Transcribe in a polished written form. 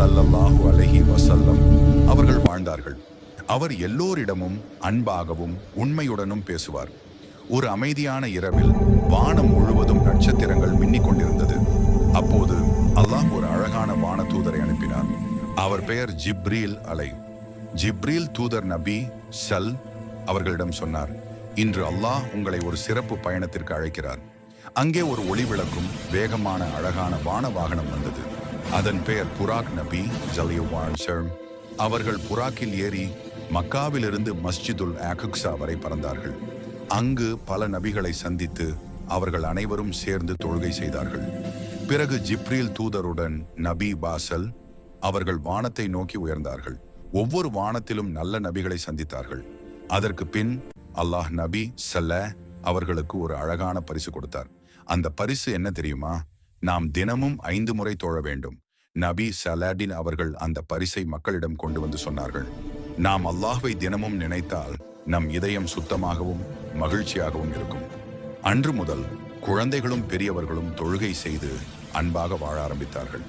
ஸல்லல்லாஹு அலைஹி வஸல்லம் அவர்கள் வாழ்ந்தார்கள். அவர் எல்லோரிடமும் அன்பாகவும் உண்மையுடனும் பேசுவார். ஒரு அமைதியான இரவில் வானம் முழுவதும் நட்சத்திரங்கள் மின்னிக் கொண்டிருந்தது. அப்போது அல்லாஹ் ஒரு அழகான வான தூதரை அனுப்பினார். அவர் பெயர் ஜிப்ரீல் அலை. ஜிப்ரீல் தூதர் நபி ஸல் அவர்களிடம் சொன்னார், இன்று அல்லாஹ் உங்களை ஒரு சிறப்பு பயணத்திற்கு அழைக்கிறார். அங்கே ஒரு ஒளி விளக்கும் வேகமான அழகான வான வாகனம் வந்தது. அதன் பெயர் புராக் நபி ஜலியுவான். அவர்கள் புராக்கில் ஏறி மக்காவிலிருந்து மஸ்ஜிதுல் அக்ஸா வரை பறந்தார்கள். அங்கு பல நபிகளை சந்தித்து அவர்கள் அனைவரும் சேர்ந்து தொழுகை செய்தார்கள். பிறகு ஜிப்ரீல் தூதருடன் நபி பாசல் அவர்கள் வானத்தை நோக்கி உயர்ந்தார்கள். ஒவ்வொரு வானத்திலும் நல்ல நபிகளை சந்தித்தார்கள். அதற்கு பின் அல்லாஹ் நபி ஸல்லல்லாஹு அவர்களுக்கு ஒரு அழகான பரிசு கொடுத்தார். அந்த பரிசு என்ன தெரியுமா? நாம் தினமும் 5 முறை தொழ வேண்டும். நபி ஸல்லல்லாஹு அவர்கள் அந்த பரிசை மக்களிடம் கொண்டு வந்து சொன்னார்கள். நாம் அல்லாஹ்வை தினமும் நினைத்தால் நம் இதயம் சுத்தமாகவும் மகிழ்ச்சியாகவும் இருக்கும். அன்று முதல் குழந்தைகளும் பெரியவர்களும் தொழுகை செய்து அன்பாக வாழ ஆரம்பித்தார்கள்.